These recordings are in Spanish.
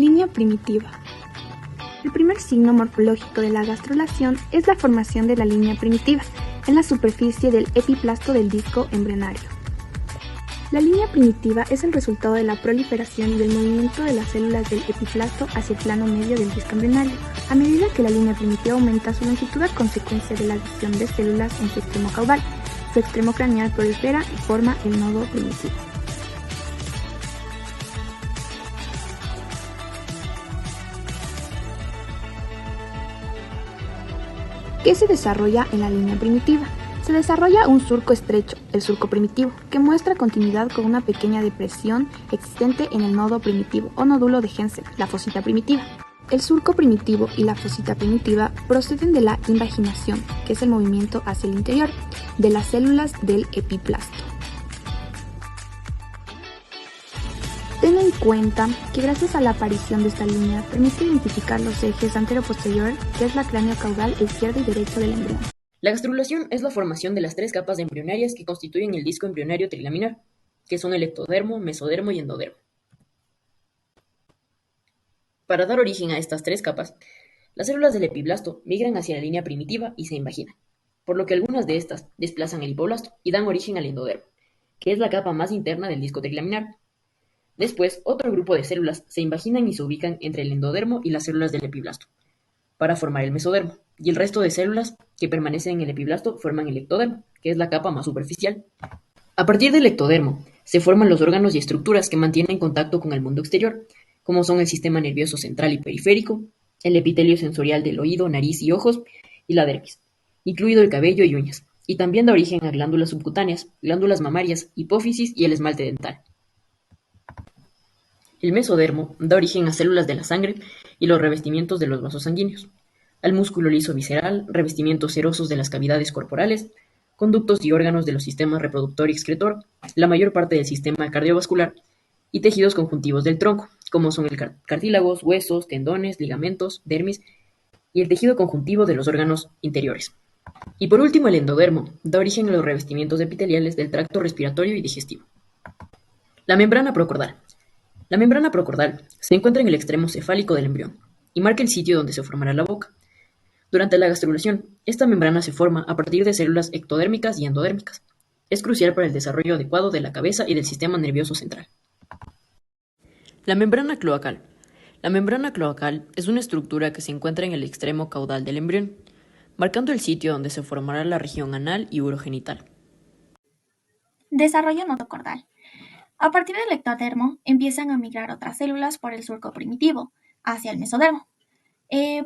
Línea primitiva. El primer signo morfológico de la gastrulación es la formación de la línea primitiva en la superficie del epiplasto del disco embrionario. La línea primitiva es el resultado de la proliferación y del movimiento de las células del epiplasto hacia el plano medio del disco embrionario. A medida que la línea primitiva aumenta su longitud a consecuencia de la adición de células en su extremo caudal, su extremo craneal prolifera y forma el nodo primitivo. ¿Qué se desarrolla en la línea primitiva? Se desarrolla un surco estrecho, el surco primitivo, que muestra continuidad con una pequeña depresión existente en el nodo primitivo o nódulo de Hensen, la fosita primitiva. El surco primitivo y la fosita primitiva proceden de la invaginación, que es el movimiento hacia el interior, de las células del epiplasto. Ten en cuenta que gracias a la aparición de esta línea permite identificar los ejes antero-posterior, que es la cráneo-caudal izquierdo y derecho del embrión. La gastrulación es la formación de las tres capas embrionarias que constituyen el disco embrionario trilaminar, que son el ectodermo, mesodermo y endodermo. Para dar origen a estas tres capas, las células del epiblasto migran hacia la línea primitiva y se invaginan, por lo que algunas de estas desplazan el hipoblasto y dan origen al endodermo, que es la capa más interna del disco trilaminar. Después, otro grupo de células se invaginan y se ubican entre el endodermo y las células del epiblasto, para formar el mesodermo, y el resto de células que permanecen en el epiblasto forman el ectodermo, que es la capa más superficial. A partir del ectodermo, se forman los órganos y estructuras que mantienen contacto con el mundo exterior, como son el sistema nervioso central y periférico, el epitelio sensorial del oído, nariz y ojos, y la dermis, incluido el cabello y uñas, y también da origen a glándulas subcutáneas, glándulas mamarias, hipófisis y el esmalte dental. El mesodermo da origen a células de la sangre y los revestimientos de los vasos sanguíneos, al músculo liso visceral, revestimientos serosos de las cavidades corporales, conductos y órganos de los sistemas reproductor y excretor, la mayor parte del sistema cardiovascular y tejidos conjuntivos del tronco, como son el cartílagos, huesos, tendones, ligamentos, dermis y el tejido conjuntivo de los órganos interiores. Y por último, el endodermo da origen a los revestimientos epiteliales del tracto respiratorio y digestivo. La membrana procordal. La membrana procordal se encuentra en el extremo cefálico del embrión y marca el sitio donde se formará la boca. Durante la gastrulación, esta membrana se forma a partir de células ectodérmicas y endodérmicas. Es crucial para el desarrollo adecuado de la cabeza y del sistema nervioso central. La membrana cloacal. La membrana cloacal es una estructura que se encuentra en el extremo caudal del embrión, marcando el sitio donde se formará la región anal y urogenital. Desarrollo notocordal. A partir del ectodermo empiezan a migrar otras células por el surco primitivo hacia el mesodermo,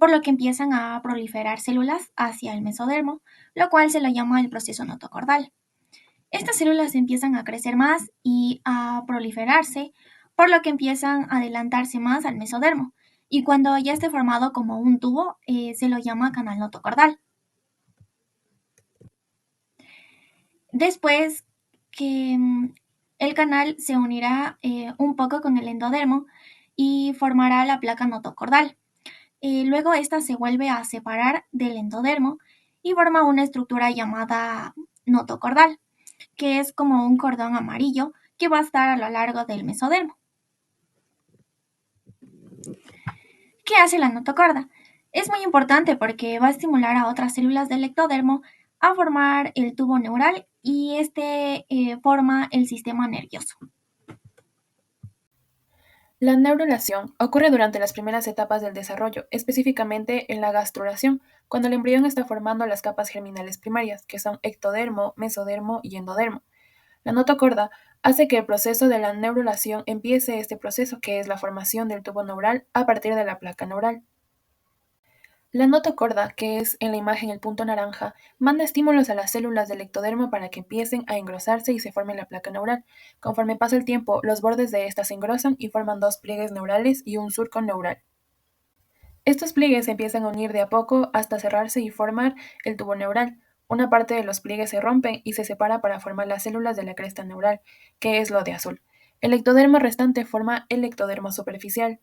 por lo que empiezan a proliferar células hacia el mesodermo, lo cual se lo llama el proceso notocordal. Estas células empiezan a crecer más y a proliferarse, por lo que empiezan a adelantarse más al mesodermo, y cuando ya esté formado como un tubo, se lo llama canal notocordal. Después que el canal se unirá un poco con el endodermo y formará la placa notocordal. Luego esta se vuelve a separar del endodermo y forma una estructura llamada notocordal, que es como un cordón amarillo que va a estar a lo largo del mesodermo. ¿Qué hace la notocorda? Es muy importante porque va a estimular a otras células del ectodermo a formar el tubo neural y forma el sistema nervioso. La neurulación ocurre durante las primeras etapas del desarrollo, específicamente en la gastrulación, cuando el embrión está formando las capas germinales primarias, que son ectodermo, mesodermo y endodermo. La notocorda hace que el proceso de la neurulación empiece este proceso, que es la formación del tubo neural a partir de la placa neural. La notocorda, que es en la imagen el punto naranja, manda estímulos a las células del ectodermo para que empiecen a engrosarse y se forme la placa neural. Conforme pasa el tiempo, los bordes de esta se engrosan y forman dos pliegues neurales y un surco neural. Estos pliegues se empiezan a unir de a poco hasta cerrarse y formar el tubo neural. Una parte de los pliegues se rompe y se separa para formar las células de la cresta neural, que es lo de azul. El ectodermo restante forma el ectodermo superficial.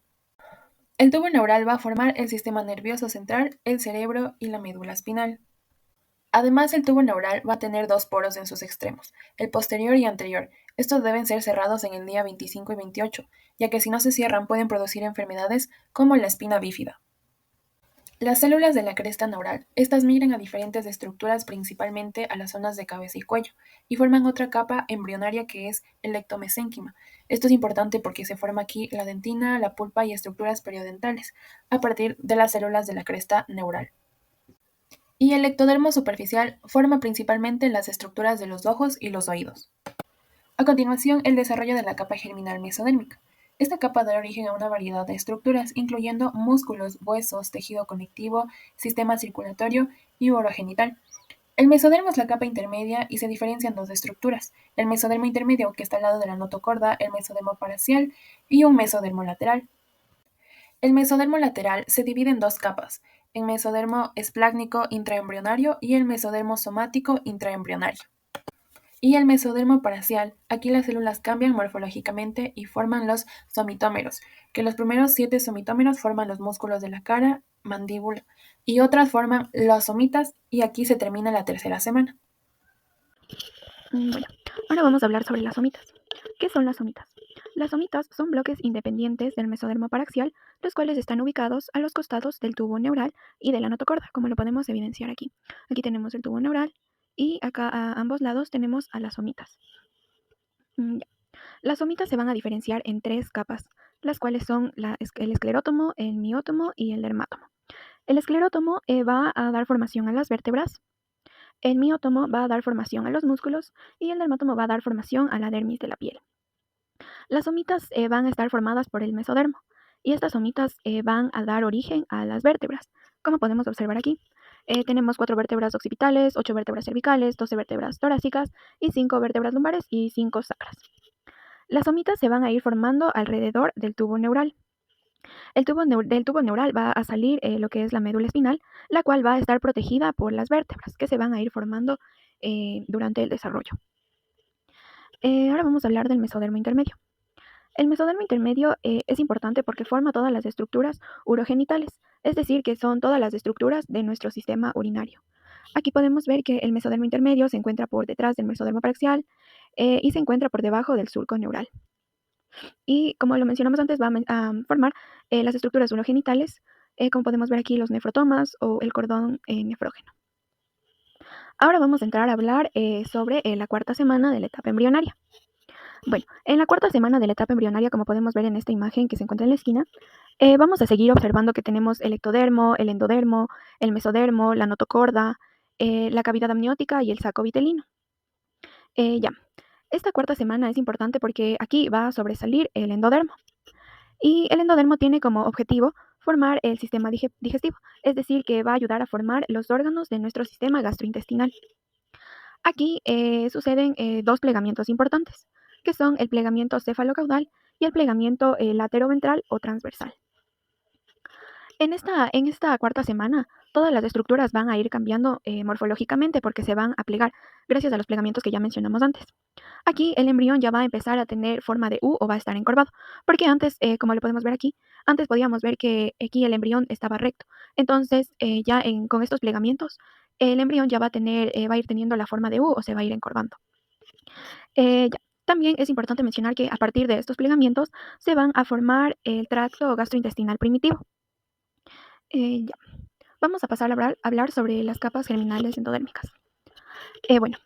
El tubo neural va a formar el sistema nervioso central, el cerebro y la médula espinal. Además, el tubo neural va a tener dos poros en sus extremos, el posterior y anterior. Estos deben ser cerrados en el día 25 y 28, ya que si no se cierran pueden producir enfermedades como la espina bífida. Las células de la cresta neural, estas migran a diferentes estructuras, principalmente a las zonas de cabeza y cuello, y forman otra capa embrionaria que es el ectomesénquima. Esto es importante porque se forma aquí la dentina, la pulpa y estructuras periodentales, a partir de las células de la cresta neural. Y el ectodermo superficial forma principalmente las estructuras de los ojos y los oídos. A continuación, el desarrollo de la capa germinal mesodérmica. Esta capa da origen a una variedad de estructuras, incluyendo músculos, huesos, tejido conectivo, sistema circulatorio y urogenital. El mesodermo es la capa intermedia y se diferencian dos estructuras: el mesodermo intermedio, que está al lado de la notocorda, el mesodermo parcial y un mesodermo lateral. El mesodermo lateral se divide en dos capas, el mesodermo esplácnico intraembrionario y el mesodermo somático intraembrionario. Y el mesodermo parcial, aquí las células cambian morfológicamente y forman los somitómeros, que los primeros 7 somitómeros forman los músculos de la cara, mandíbula, y otras forman los somitas, y aquí se termina la tercera semana. Bueno, ahora vamos a hablar sobre las somitas. ¿Qué son las somitas? Las somitas son bloques independientes del mesodermo paraxial, los cuales están ubicados a los costados del tubo neural y de la notocorda, como lo podemos evidenciar aquí. Aquí tenemos el tubo neural y acá a ambos lados tenemos a las somitas. Ya. Las somitas se van a diferenciar en tres capas, las cuales son el esclerótomo, el miótomo y el dermátomo. El esclerótomo va a dar formación a las vértebras, el miótomo va a dar formación a los músculos y el dermátomo va a dar formación a la dermis de la piel. Las somitas van a estar formadas por el mesodermo y estas somitas van a dar origen a las vértebras, como podemos observar aquí. Tenemos 4 vértebras occipitales, 8 vértebras cervicales, 12 vértebras torácicas y 5 vértebras lumbares y 5 sacras. Las somitas se van a ir formando alrededor del tubo neural. Del tubo neural va a salir lo que es la médula espinal, la cual va a estar protegida por las vértebras que se van a ir formando durante el desarrollo. Ahora vamos a hablar del mesodermo intermedio. El mesodermo intermedio es importante porque forma todas las estructuras urogenitales, es decir, que son todas las estructuras de nuestro sistema urinario. Aquí podemos ver que el mesodermo intermedio se encuentra por detrás del mesodermo paraxial y se encuentra por debajo del surco neural. Y como lo mencionamos antes, va a formar las estructuras urogenitales, como podemos ver aquí los nefrotomas o el cordón nefrógeno. Ahora vamos a entrar a hablar sobre la cuarta semana de la etapa embrionaria. Bueno, en la cuarta semana de la etapa embrionaria, como podemos ver en esta imagen que se encuentra en la esquina, vamos a seguir observando que tenemos el ectodermo, el endodermo, el mesodermo, la notocorda, la cavidad amniótica y el saco vitelino. Ya. Esta cuarta semana es importante porque aquí va a sobresalir el endodermo. Y el endodermo tiene como objetivo formar el sistema digestivo, es decir, que va a ayudar a formar los órganos de nuestro sistema gastrointestinal. Aquí suceden dos plegamientos importantes, que son el plegamiento cefalocaudal y el plegamiento lateroventral o transversal. En esta cuarta semana, todas las estructuras van a ir cambiando morfológicamente porque se van a plegar gracias a los plegamientos que ya mencionamos antes. Aquí el embrión ya va a empezar a tener forma de U o va a estar encorvado, porque antes, como lo podemos ver aquí, antes podíamos ver que aquí el embrión estaba recto. Entonces, con estos plegamientos, el embrión ya va a ir teniendo la forma de U o se va a ir encorvando. También es importante mencionar que a partir de estos plegamientos se van a formar el tracto gastrointestinal primitivo. Vamos a pasar a hablar sobre las capas germinales endodérmicas. Bueno,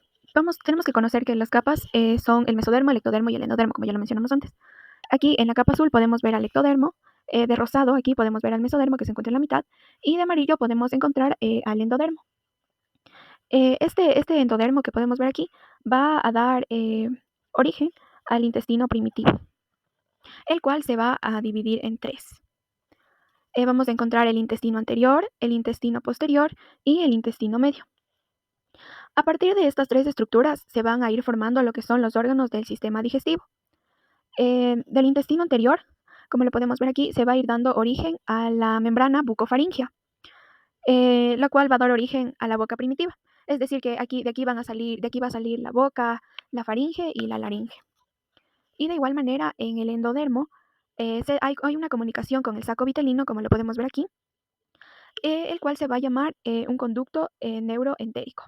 tenemos que conocer que las capas son el mesodermo, el ectodermo y el endodermo, como ya lo mencionamos antes. Aquí en la capa azul podemos ver al ectodermo, de rosado aquí podemos ver al mesodermo que se encuentra en la mitad, y de amarillo podemos encontrar al endodermo. Este endodermo que podemos ver aquí va a dar origen al intestino primitivo, el cual se va a dividir en tres. Vamos a encontrar el intestino anterior, el intestino posterior y el intestino medio. A partir de estas tres estructuras se van a ir formando lo que son los órganos del sistema digestivo. Del intestino anterior, como lo podemos ver aquí, se va a ir dando origen a la membrana bucofaringea, la cual va a dar origen a la boca primitiva. Es decir, que de aquí va a salir la boca, la faringe y la laringe. Y de igual manera, en el endodermo hay una comunicación con el saco vitelino, como lo podemos ver aquí, el cual se va a llamar un conducto neuroentérico.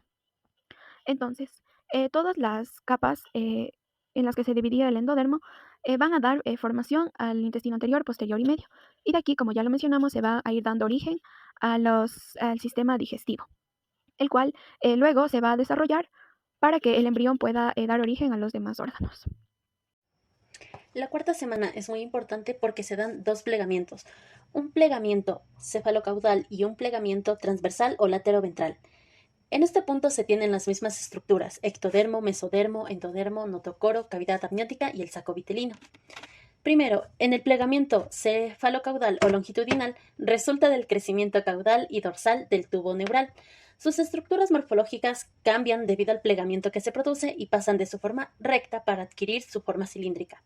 Entonces, todas las capas en las que se dividía el endodermo van a dar formación al intestino anterior, posterior y medio. Y de aquí, como ya lo mencionamos, se va a ir dando origen al sistema digestivo, el cual luego se va a desarrollar para que el embrión pueda dar origen a los demás órganos. La cuarta semana es muy importante porque se dan dos plegamientos, un plegamiento cefalocaudal y un plegamiento transversal o lateroventral. En este punto se tienen las mismas estructuras, ectodermo, mesodermo, endodermo, notocoro, cavidad amniótica y el saco vitelino. Primero, en el plegamiento cefalocaudal o longitudinal resulta del crecimiento caudal y dorsal del tubo neural. Sus estructuras morfológicas cambian debido al plegamiento que se produce y pasan de su forma recta para adquirir su forma cilíndrica.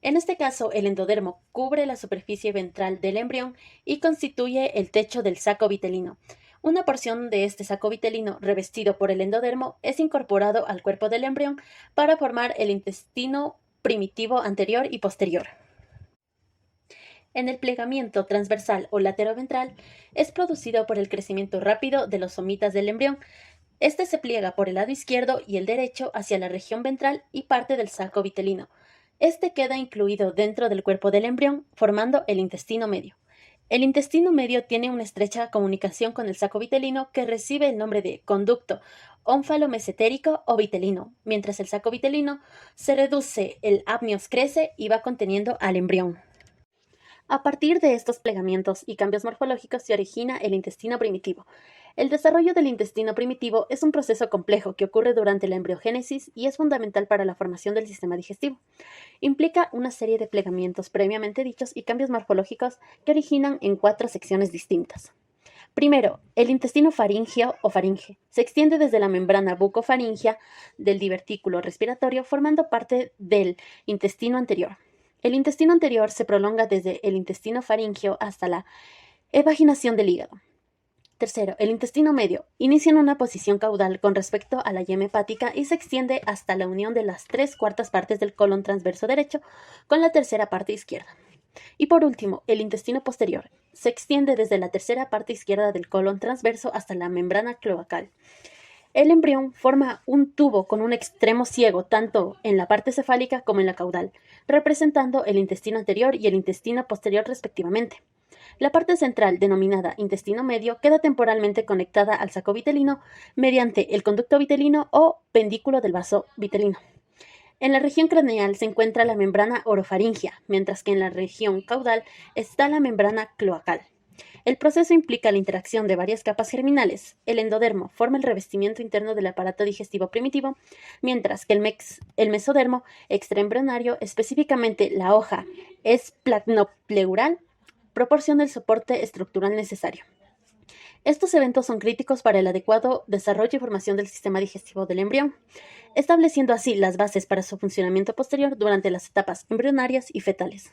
En este caso, el endodermo cubre la superficie ventral del embrión y constituye el techo del saco vitelino. Una porción de este saco vitelino revestido por el endodermo es incorporado al cuerpo del embrión para formar el intestino primitivo anterior y posterior. En el plegamiento transversal o lateroventral es producido por el crecimiento rápido de los somitas del embrión. Este se pliega por el lado izquierdo y el derecho hacia la región ventral y parte del saco vitelino. Este queda incluido dentro del cuerpo del embrión, formando el intestino medio. El intestino medio tiene una estrecha comunicación con el saco vitelino que recibe el nombre de conducto ónfalo-mesentérico o vitelino. Mientras el saco vitelino se reduce, el amnios crece y va conteniendo al embrión. A partir de estos plegamientos y cambios morfológicos se origina el intestino primitivo. El desarrollo del intestino primitivo es un proceso complejo que ocurre durante la embriogénesis y es fundamental para la formación del sistema digestivo. Implica una serie de plegamientos previamente dichos y cambios morfológicos que originan en 4 secciones distintas. Primero, el intestino faríngeo o faringe. Se extiende desde la membrana bucofaríngea del divertículo respiratorio formando parte del intestino anterior. El intestino anterior se prolonga desde el intestino faríngeo hasta la evaginación del hígado. Tercero, el intestino medio. Inicia en una posición caudal con respecto a la yema hepática y se extiende hasta la unión de las 3/4 partes del colon transverso derecho con la tercera parte izquierda. Y por último, el intestino posterior. Se extiende desde la tercera parte izquierda del colon transverso hasta la membrana cloacal. El embrión forma un tubo con un extremo ciego tanto en la parte cefálica como en la caudal, representando el intestino anterior y el intestino posterior respectivamente. La parte central, denominada intestino medio, queda temporalmente conectada al saco vitelino mediante el conducto vitelino o pendículo del vaso vitelino. En la región craneal se encuentra la membrana orofaringia, mientras que en la región caudal está la membrana cloacal. El proceso implica la interacción de varias capas germinales. El endodermo forma el revestimiento interno del aparato digestivo primitivo, mientras que el mesodermo extraembrionario, específicamente la hoja esplagnopleural, proporciona el soporte estructural necesario. Estos eventos son críticos para el adecuado desarrollo y formación del sistema digestivo del embrión, estableciendo así las bases para su funcionamiento posterior durante las etapas embrionarias y fetales.